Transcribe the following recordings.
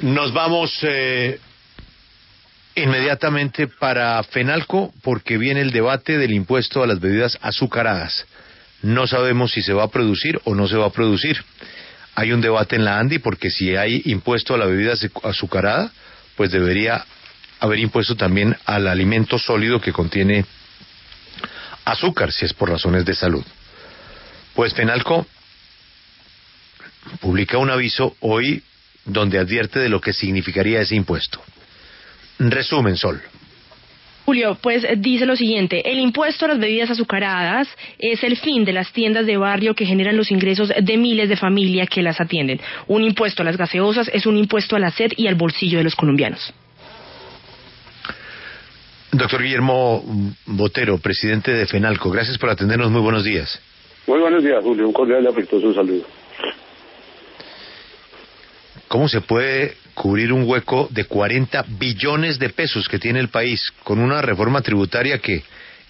Nos vamos inmediatamente para Fenalco porque viene el debate del impuesto a las bebidas azucaradas. No sabemos si se va a producir o no se va a producir. Hay un debate en la ANDI porque si hay impuesto a la bebida azucarada, pues debería haber impuesto también al alimento sólido que contiene azúcar, si es por razones de salud. Pues Fenalco publica un aviso hoy donde advierte de lo que significaría ese impuesto. Resumen, Sol. Julio, pues dice lo siguiente: el impuesto a las bebidas azucaradas es el fin de las tiendas de barrio que generan los ingresos de miles de familias que las atienden. Un impuesto a las gaseosas es un impuesto a la sed y al bolsillo de los colombianos. Doctor Guillermo Botero, presidente de Fenalco, gracias por atendernos, muy buenos días. Muy buenos días, Julio, un cordial y afectuoso saludo. ¿Cómo se puede cubrir un hueco de 40 billones de pesos que tiene el país con una reforma tributaria que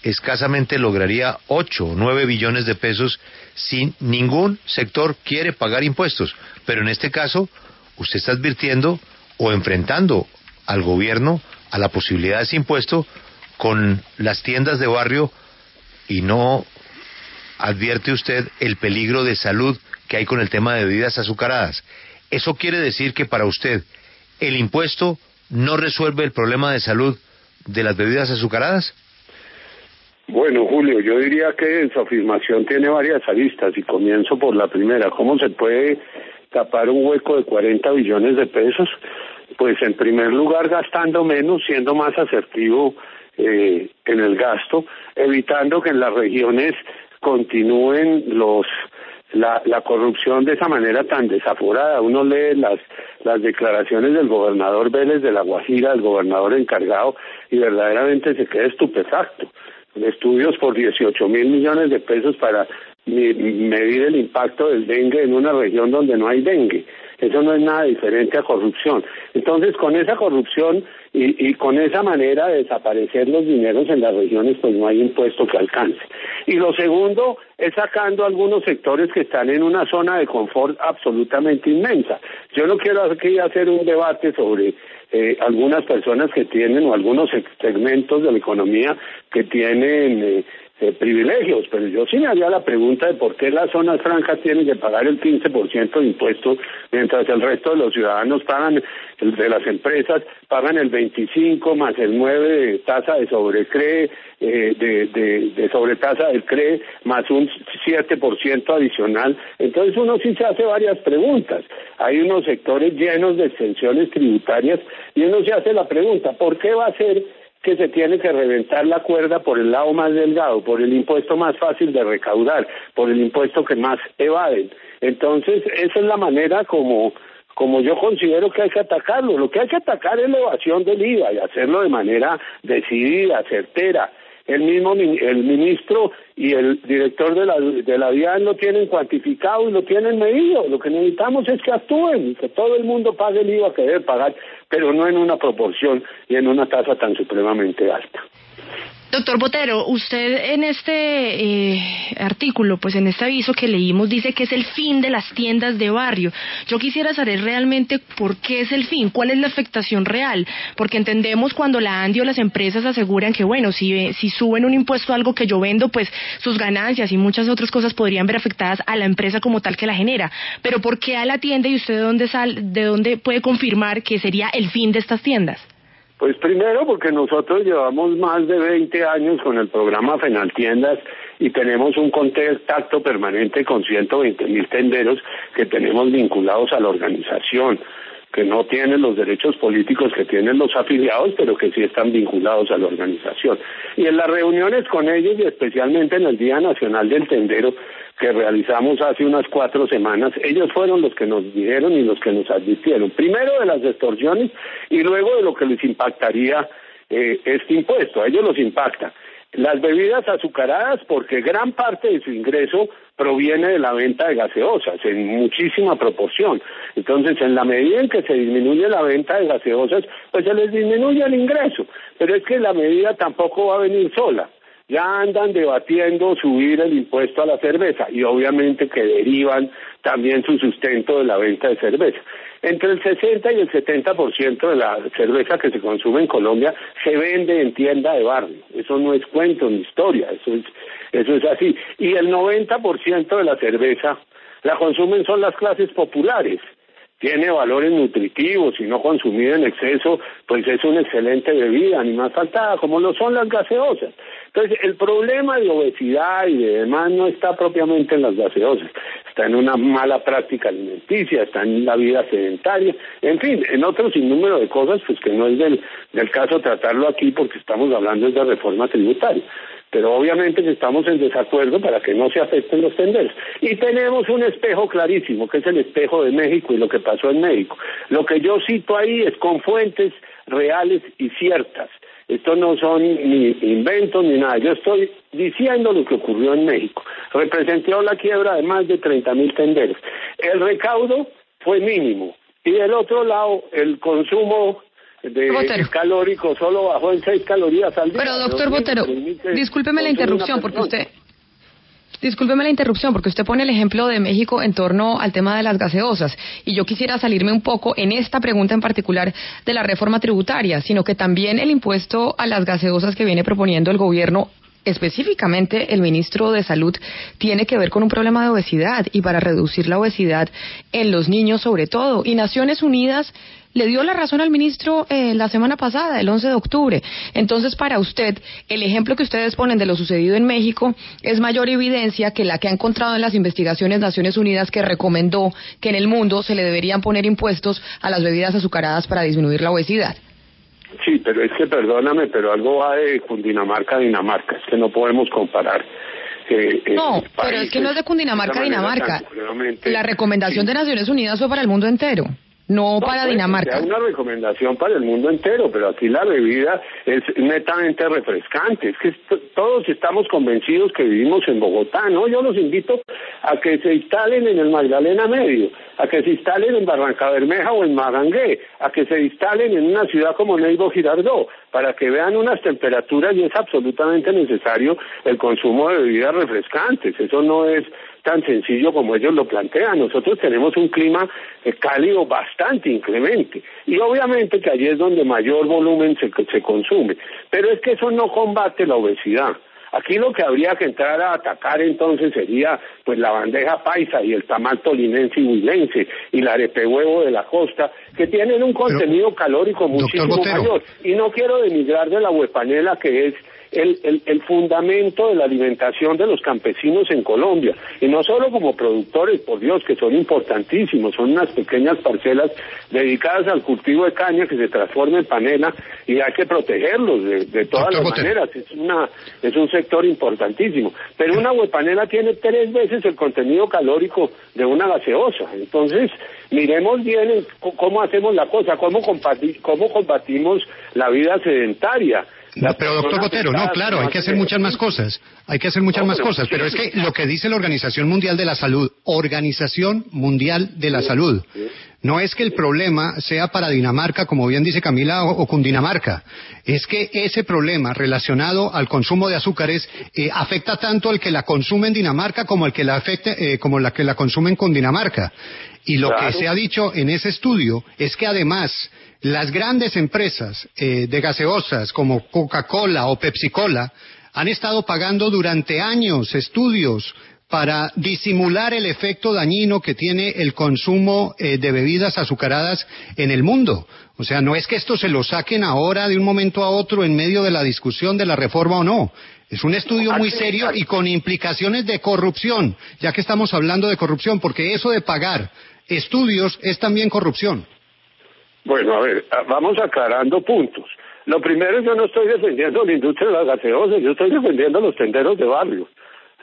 escasamente lograría 8 o 9 billones de pesos si ningún sector quiere pagar impuestos? Pero en este caso, usted está advirtiendo o enfrentando al gobierno a la posibilidad de ese impuesto con las tiendas de barrio, y no advierte usted el peligro de salud que hay con el tema de bebidas azucaradas. ¿Eso quiere decir que para usted el impuesto no resuelve el problema de salud de las bebidas azucaradas? Bueno, Julio, yo diría que su afirmación tiene varias aristas y comienzo por la primera. ¿Cómo se puede tapar un hueco de 40 billones de pesos? Pues en primer lugar gastando menos, siendo más asertivo en el gasto, evitando que en las regiones continúen la corrupción de esa manera tan desaforada. Uno lee las declaraciones del gobernador Vélez de La Guajira, el gobernador encargado, y verdaderamente se queda estupefacto. Estudios por 18.000 millones de pesos para medir el impacto del dengue en una región donde no hay dengue. Eso no es nada diferente a corrupción. Entonces, con esa corrupción y con esa manera de desaparecer los dineros en las regiones, pues no hay impuesto que alcance. Y lo segundo es sacando algunos sectores que están en una zona de confort absolutamente inmensa. Yo no quiero aquí hacer un debate sobre algunas personas que tienen, o algunos segmentos de la economía que tienen privilegios, pero yo sí me haría la pregunta de por qué las zonas francas tienen que pagar el 15% de impuestos, mientras el resto de los ciudadanos pagan, de las empresas, pagan el 25 más el 9 de tasa de sobrecree, de sobretasa del CRE, más un 7% adicional. Entonces uno sí se hace varias preguntas. Hay unos sectores llenos de exenciones tributarias y uno se hace la pregunta, ¿por qué va a ser que se tiene que reventar la cuerda por el lado más delgado, por el impuesto más fácil de recaudar, por el impuesto que más evaden? Entonces, esa es la manera como yo considero que hay que atacarlo. Lo que hay que atacar es la evasión del IVA y hacerlo de manera decidida, certera. El ministro y el director de la DIAN lo tienen cuantificado y lo tienen medido. Lo que necesitamos es que actúen y que todo el mundo pague el IVA que debe pagar, pero no en una proporción y en una tasa tan supremamente alta. Doctor Botero, usted en este artículo, pues en este aviso que leímos, dice que es el fin de las tiendas de barrio. Yo quisiera saber realmente por qué es el fin, cuál es la afectación real, porque entendemos cuando la ANDI o las empresas aseguran que, bueno, si suben un impuesto a algo que yo vendo, pues sus ganancias y muchas otras cosas podrían ver afectadas a la empresa como tal que la genera. Pero ¿por qué a la tienda, y usted de dónde puede confirmar que sería el fin de estas tiendas? Pues primero porque nosotros llevamos más de 20 años con el programa Fenaltiendas y tenemos un contacto permanente con 120.000 tenderos que tenemos vinculados a la organización, que no tienen los derechos políticos que tienen los afiliados, pero que sí están vinculados a la organización. Y en las reuniones con ellos, y especialmente en el Día Nacional del Tendero, que realizamos hace unas 4 semanas, ellos fueron los que nos dijeron y los que nos advirtieron, primero de las extorsiones y luego de lo que les impactaría este impuesto. A ellos los impacta las bebidas azucaradas porque gran parte de su ingreso proviene de la venta de gaseosas, en muchísima proporción. Entonces, en la medida en que se disminuye la venta de gaseosas, pues se les disminuye el ingreso. Pero es que la medida tampoco va a venir sola. Ya andan debatiendo subir el impuesto a la cerveza y obviamente que derivan también su sustento de la venta de cerveza. Entre el 60 y el 70% de la cerveza que se consume en Colombia se vende en tienda de barrio. Eso no es cuento ni historia, eso es así. Y el 90% de la cerveza la consumen son las clases populares. Tiene valores nutritivos y no consumida en exceso, pues es una excelente bebida, ni más faltaba, como lo son las gaseosas. Entonces, el problema de obesidad y de demás no está propiamente en las gaseosas, está en una mala práctica alimenticia, está en la vida sedentaria, en fin, en otro sinnúmero de cosas, pues que no es del caso tratarlo aquí porque estamos hablando de reforma tributaria. Pero obviamente que estamos en desacuerdo para que no se afecten los tenderos. Y tenemos un espejo clarísimo, que es el espejo de México y lo que pasó en México. Lo que yo cito ahí es con fuentes reales y ciertas. Esto no son ni inventos ni nada. Yo estoy diciendo lo que ocurrió en México. Representó la quiebra de más de 30,000 tenderos. El recaudo fue mínimo. Y del otro lado, el consumo calórico solo bajó en 6 calorías al día. Pero doctor Botero, discúlpeme la interrupción porque usted pone el ejemplo de México en torno al tema de las gaseosas y yo quisiera salirme un poco en esta pregunta en particular de la reforma tributaria, sino que también el impuesto a las gaseosas que viene proponiendo el gobierno, específicamente el ministro de Salud, tiene que ver con un problema de obesidad y para reducir la obesidad en los niños sobre todo. Y Naciones Unidas le dio la razón al ministro la semana pasada, el 11 de octubre. Entonces, para usted, el ejemplo que ustedes ponen de lo sucedido en México es mayor evidencia que la que ha encontrado en las investigaciones Naciones Unidas, que recomendó que en el mundo se le deberían poner impuestos a las bebidas azucaradas para disminuir la obesidad. Sí, pero es que perdóname, pero algo va de Cundinamarca a Dinamarca, es que no podemos comparar. No, pero es que no es de Cundinamarca a Dinamarca. La recomendación de Naciones Unidas fue para el mundo entero. No para Dinamarca. Es una recomendación para el mundo entero, pero aquí la bebida es netamente refrescante. Es que todos estamos convencidos que vivimos en Bogotá, ¿no? Yo los invito a que se instalen en el Magdalena Medio, a que se instalen en Barrancabermeja o en Magangué, a que se instalen en una ciudad como Neiva o Girardot, para que vean unas temperaturas y es absolutamente necesario el consumo de bebidas refrescantes. Eso no es tan sencillo como ellos lo plantean. Nosotros tenemos un clima cálido bastante inclemente y obviamente que allí es donde mayor volumen se consume, pero es que eso no combate la obesidad. Aquí lo que habría que entrar a atacar entonces sería pues la bandeja paisa y el tamal tolinense y huilense y la arepe huevo de la costa, que tienen un contenido calórico muchísimo mayor. Y no quiero denigrar de la huepanela, que es el fundamento de la alimentación de los campesinos en Colombia, y no solo como productores, por Dios, que son importantísimos, son unas pequeñas parcelas dedicadas al cultivo de caña que se transforma en panela y hay que protegerlos de todas las maneras, es un sector importantísimo, pero una huepanela tiene 3 veces el contenido calórico de una gaseosa. Entonces miremos bien cómo hacemos la cosa, cómo combatimos la vida sedentaria. Pero doctor Botero, no, claro, hay que hacer muchas más cosas, pero es que lo que dice la Organización Mundial de la Salud, no es que el problema sea para Dinamarca, como bien dice Camila, o Cundinamarca, es que ese problema relacionado al consumo de azúcares afecta tanto al que la consume en Dinamarca como al que la afecte, como la que la consume en Cundinamarca. Y lo que se ha dicho en ese estudio es que además las grandes empresas de gaseosas como Coca-Cola o Pepsi-Cola han estado pagando durante años estudios para disimular el efecto dañino que tiene el consumo de bebidas azucaradas en el mundo. O sea, no es que esto se lo saquen ahora de un momento a otro en medio de la discusión de la reforma o no. Es un estudio muy serio y con implicaciones de corrupción, ya que estamos hablando de corrupción, porque eso de pagar estudios es también corrupción. Bueno, a ver, vamos aclarando puntos. Lo primero, yo no estoy defendiendo la industria de las gaseosas, yo estoy defendiendo los tenderos de barrio.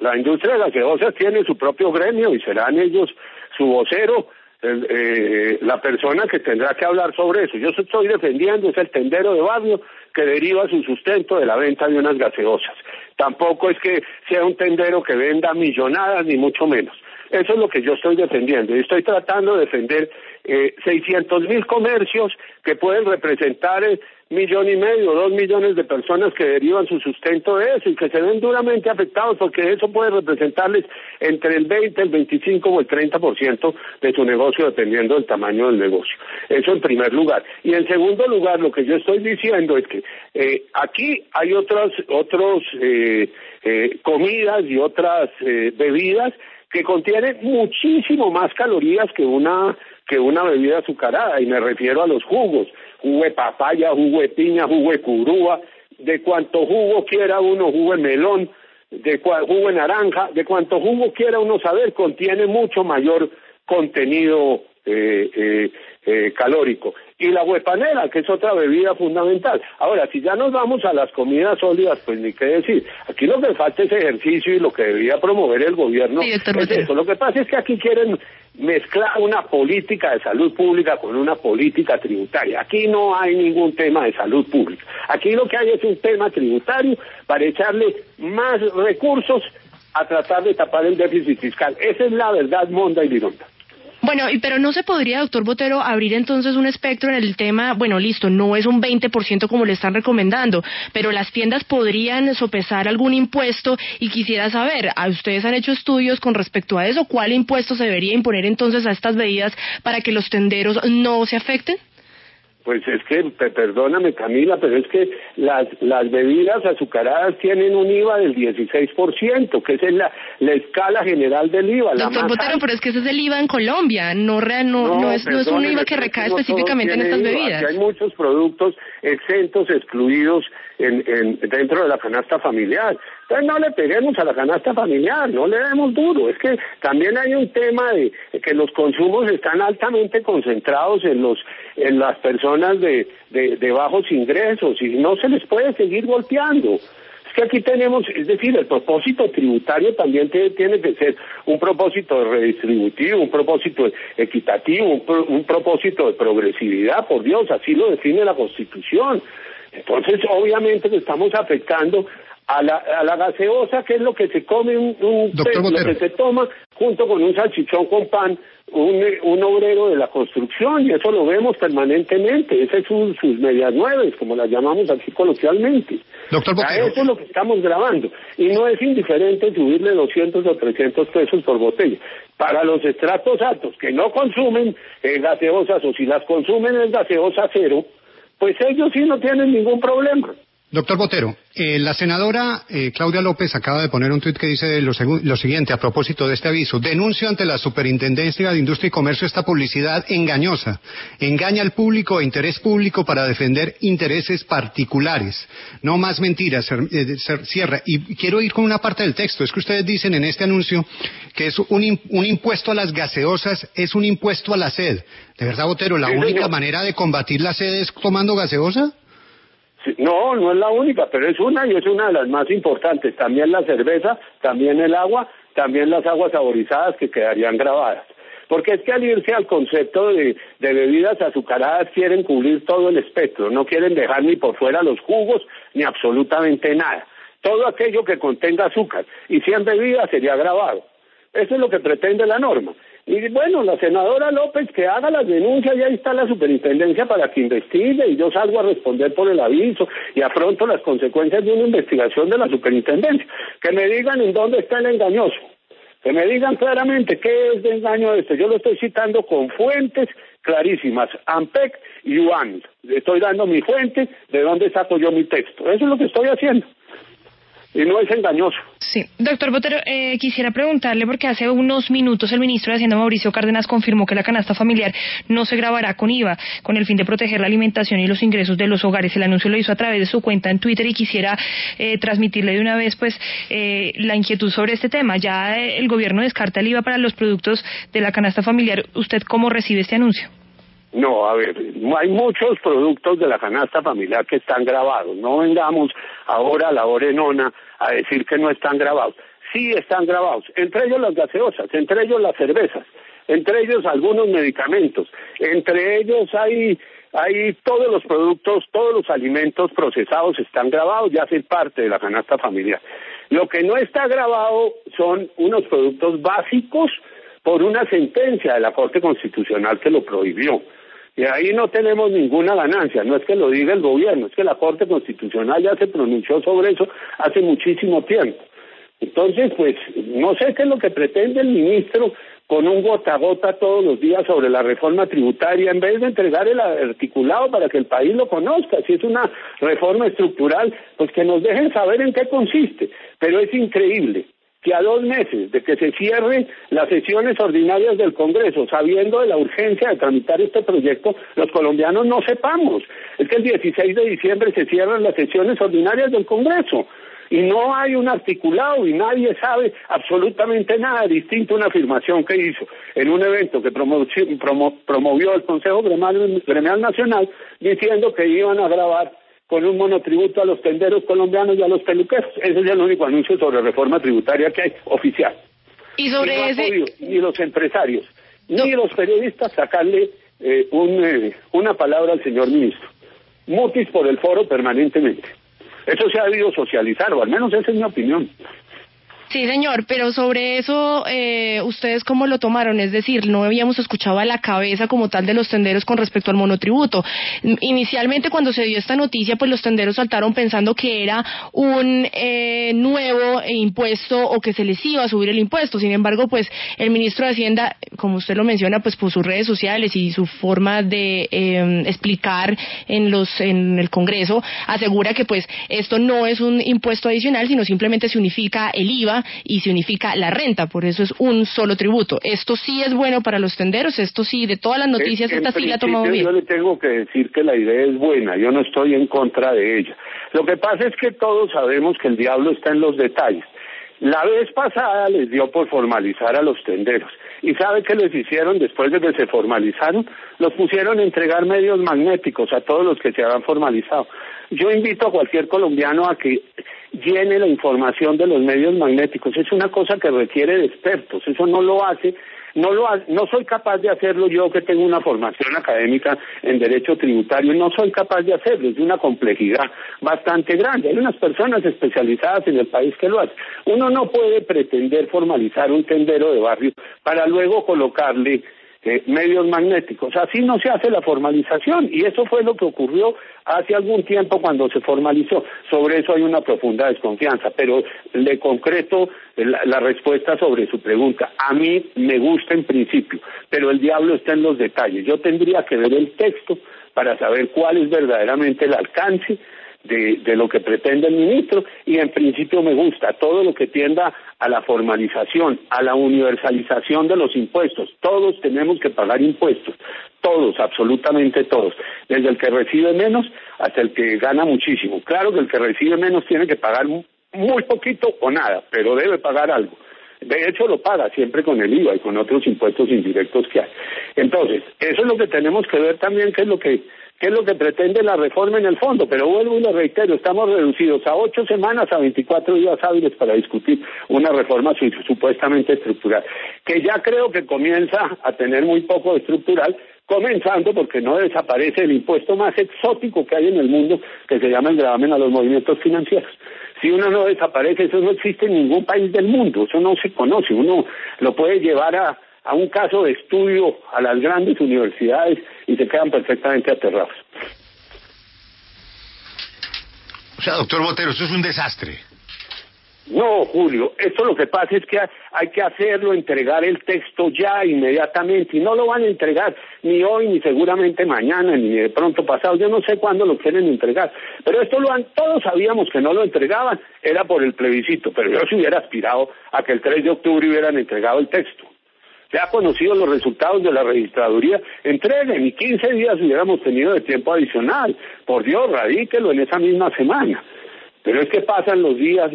La industria de gaseosas tiene su propio gremio y serán ellos su vocero, la persona que tendrá que hablar sobre eso. Yo estoy defendiendo es el tendero de barrio que deriva su sustento de la venta de unas gaseosas. Tampoco es que sea un tendero que venda millonadas, ni mucho menos. Eso es lo que yo estoy defendiendo y estoy tratando de defender 600.000 comercios que pueden representar 1,5 millones, 2 millones de personas que derivan su sustento de eso y que se ven duramente afectados porque eso puede representarles entre el 20, el 25 o el 30% de su negocio dependiendo del tamaño del negocio. Eso en primer lugar. Y en segundo lugar, lo que yo estoy diciendo es que aquí hay otros comidas y otras bebidas que contienen muchísimo más calorías que una bebida azucarada, y me refiero a los jugos, jugo de papaya, jugo de piña, jugo de curúa, de cuanto jugo quiera uno, jugo de melón, jugo de naranja, de cuanto jugo quiera uno saber, contiene mucho mayor contenido calórico. Y la huepanera, que es otra bebida fundamental. Ahora, si ya nos vamos a las comidas sólidas, pues ni qué decir. Aquí lo que falta es ejercicio y lo que debía promover el gobierno es eso. Lo que pasa es que aquí quieren mezclar una política de salud pública con una política tributaria. Aquí no hay ningún tema de salud pública. Aquí lo que hay es un tema tributario para echarle más recursos a tratar de tapar el déficit fiscal. Esa es la verdad monda y lironda. Bueno, pero no se podría, doctor Botero, abrir entonces un espectro en el tema, bueno, listo, no es un 20% como le están recomendando, pero las tiendas podrían sopesar algún impuesto, y quisiera saber, ¿ustedes han hecho estudios con respecto a eso? ¿Cuál impuesto se debería imponer entonces a estas bebidas para que los tenderos no se afecten? Pues es que, perdóname Camila, pero es que las bebidas azucaradas tienen un IVA del 16%, que es la escala general del IVA. Doctor Botero, pero es que ese es el IVA en Colombia, no es un IVA que recae específicamente en estas bebidas. Aquí hay muchos productos exentos, excluidos dentro de la canasta familiar. Entonces no le peguemos a la canasta familiar, no le demos duro. Es que también hay un tema de que los consumos están altamente concentrados en las personas de bajos ingresos y no se les puede seguir golpeando. Es que aquí tenemos, es decir, el propósito tributario también tiene que ser un propósito redistributivo, un propósito equitativo, un propósito de progresividad, por Dios, así lo define la Constitución. Entonces, obviamente, estamos afectando a la gaseosa, que es lo que se come, lo que se toma junto con un salchichón con pan, un obrero de la construcción, y eso lo vemos permanentemente. Ese es sus medias nueves, como las llamamos aquí coloquialmente. Doctor Botero. Eso es lo que estamos grabando, y no es indiferente subirle 200 o 300 pesos por botella. Para los estratos altos que no consumen gaseosas, o si las consumen es gaseosa cero, pues ellos sí no tienen ningún problema. Doctor Botero, la senadora Claudia López acaba de poner un tuit que dice lo siguiente a propósito de este aviso: denuncio ante la Superintendencia de Industria y Comercio esta publicidad engañosa, engaña al público e interés público para defender intereses particulares. No más mentiras, cierra. Y quiero ir con una parte del texto. Es que ustedes dicen en este anuncio que es un impuesto a las gaseosas, es un impuesto a la sed. ¿De verdad, Botero, la única manera de combatir la sed es tomando gaseosa? No, no es la única, pero es una, y es una de las más importantes. También la cerveza, también el agua, también las aguas saborizadas que quedarían grabadas. Porque es que al irse al concepto de bebidas azucaradas quieren cubrir todo el espectro, no quieren dejar ni por fuera los jugos ni absolutamente nada. Todo aquello que contenga azúcar, y si en bebidas sería grabado. Eso es lo que pretende la norma. Y bueno, la senadora López que haga las denuncias, y ahí está la superintendencia para que investigue, y yo salgo a responder por el aviso y afronto las consecuencias de una investigación de la superintendencia. Que me digan en dónde está el engañoso, que me digan claramente qué es de engaño este. Yo lo estoy citando con fuentes clarísimas, AMPEC y UAN. Estoy dando mi fuente de dónde saco yo mi texto. Eso es lo que estoy haciendo. Y no es engañoso. Sí. Doctor Botero, quisiera preguntarle, porque hace unos minutos el ministro de Hacienda, Mauricio Cárdenas, confirmó que la canasta familiar no se grabará con IVA, con el fin de proteger la alimentación y los ingresos de los hogares. El anuncio lo hizo a través de su cuenta en Twitter, y quisiera transmitirle de una vez la inquietud sobre este tema. Ya el gobierno descarta el IVA para los productos de la canasta familiar. ¿Usted cómo recibe este anuncio? No, a ver, hay muchos productos de la canasta familiar que están grabados. No vengamos ahora a la orenona a decir que no están grabados. Sí están grabados, entre ellos las gaseosas, entre ellos las cervezas, entre ellos algunos medicamentos, entre ellos hay todos los productos, todos los alimentos procesados están grabados, ya hacen parte de la canasta familiar. Lo que no está grabado son unos productos básicos, por una sentencia de la Corte Constitucional que lo prohibió. Y ahí no tenemos ninguna ganancia, no es que lo diga el gobierno, es que la Corte Constitucional ya se pronunció sobre eso hace muchísimo tiempo. Entonces, pues, no sé qué es lo que pretende el ministro con un gota a gota todos los días sobre la reforma tributaria, en vez de entregar el articulado para que el país lo conozca. Si es una reforma estructural, pues que nos dejen saber en qué consiste. Pero es increíble que a 2 meses de que se cierren las sesiones ordinarias del Congreso, sabiendo de la urgencia de tramitar este proyecto, los colombianos no sepamos. Es que el 16 de diciembre se cierran las sesiones ordinarias del Congreso y no hay un articulado y nadie sabe absolutamente nada, distinto a una afirmación que hizo en un evento que promovió el Consejo Gremial Nacional, diciendo que iban a grabar con un monotributo a los tenderos colombianos y a los peluqueros. Ese es el único anuncio sobre reforma tributaria que hay oficial. Y sobre no ese... han podido, ni los empresarios, ni los periodistas sacarle una palabra al señor ministro. Mutis por el foro permanentemente. Eso se ha debido socializar, o al menos esa es mi opinión. Sí, señor, pero sobre eso, ¿ustedes cómo lo tomaron? Es decir, no habíamos escuchado a la cabeza como tal de los tenderos con respecto al monotributo. Inicialmente, cuando se dio esta noticia, pues los tenderos saltaron pensando que era un nuevo impuesto o que se les iba a subir el impuesto. Sin embargo, pues el ministro de Hacienda, como usted lo menciona, pues por sus redes sociales y su forma de explicar en el Congreso, asegura que pues esto no es un impuesto adicional, sino simplemente se unifica el IVA y se unifica la renta, por eso es un solo tributo. ¿Esto sí es bueno para los tenderos? ¿Esto sí, de todas las noticias, esta sí la ha tomado bien? Yo le tengo que decir que la idea es buena, yo no estoy en contra de ella. Lo que pasa es que todos sabemos que el diablo está en los detalles. La vez pasada les dio por formalizar a los tenderos. ¿Y sabe qué les hicieron después de que se formalizaron? Los pusieron a entregar medios magnéticos a todos los que se habían formalizado. Yo invito a cualquier colombiano a que llene la información de los medios magnéticos. Es una cosa que requiere de expertos. Eso no soy capaz de hacerlo yo, que tengo una formación académica en derecho tributario. No soy capaz de hacerlo. Es de una complejidad bastante grande. Hay unas personas especializadas en el país que lo hacen. Uno no puede pretender formalizar un tendero de barrio para luego colocarle medios magnéticos. Así no se hace la formalización, y eso fue lo que ocurrió hace algún tiempo cuando se formalizó. Sobre eso hay una profunda desconfianza, pero le concreto la respuesta sobre su pregunta. A mí me gusta en principio, pero el diablo está en los detalles. Yo tendría que ver el texto para saber cuál es verdaderamente el alcance de lo que pretende el ministro, y en principio me gusta todo lo que tienda a la formalización, a la universalización de los impuestos. Todos tenemos que pagar impuestos, todos, absolutamente todos, desde el que recibe menos hasta el que gana muchísimo. Claro que el que recibe menos tiene que pagar muy poquito o nada, pero debe pagar algo. De hecho lo paga siempre con el IVA y con otros impuestos indirectos que hay. Entonces, eso es lo que tenemos que ver también, qué es lo que pretende la reforma en el fondo, pero vuelvo y lo reitero, estamos reducidos a 8 semanas, a 24 días hábiles para discutir una reforma supuestamente estructural, que ya creo que comienza a tener muy poco de estructural, comenzando porque no desaparece el impuesto más exótico que hay en el mundo, que se llama el gravamen a los movimientos financieros. Si uno no desaparece, eso no existe en ningún país del mundo, eso no se conoce, uno lo puede llevar a un caso de estudio a las grandes universidades y se quedan perfectamente aterrados. O sea, doctor Botero, esto es un desastre. No, Julio, esto lo que pasa es que hay que hacerlo, entregar el texto ya, inmediatamente, y no lo van a entregar ni hoy, ni seguramente mañana, ni de pronto pasado, yo no sé cuándo lo quieren entregar, pero esto todos sabíamos que no lo entregaban, era por el plebiscito, pero yo se hubiera aspirado a que el 3 de octubre hubieran entregado el texto. Se ha conocido los resultados de la registraduría, entreguen, y 15 días hubiéramos tenido de tiempo adicional. Por Dios, radíquelo en esa misma semana. Pero es que pasan los días,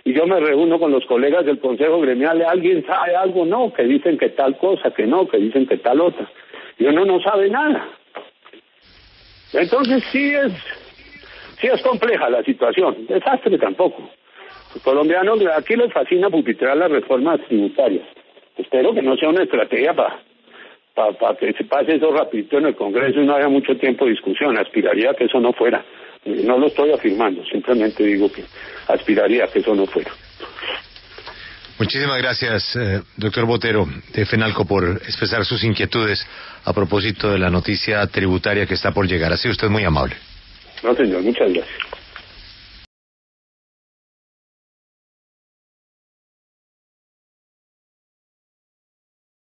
y yo me reúno con los colegas del Consejo Gremial, ¿alguien sabe algo? No, que dicen que tal cosa, que no, que dicen que tal otra. Y uno no sabe nada. Entonces sí es compleja la situación, desastre tampoco. Los colombianos aquí les fascina pupitrar las reformas tributarias. Espero que no sea una estrategia para que se pase eso rapidito en el Congreso y no haya mucho tiempo de discusión. Aspiraría a que eso no fuera. No lo estoy afirmando, simplemente digo que aspiraría a que eso no fuera. Muchísimas gracias, doctor Botero, de FENALCO, por expresar sus inquietudes a propósito de la noticia tributaria que está por llegar. Ha sido usted muy amable. No, señor, muchas gracias.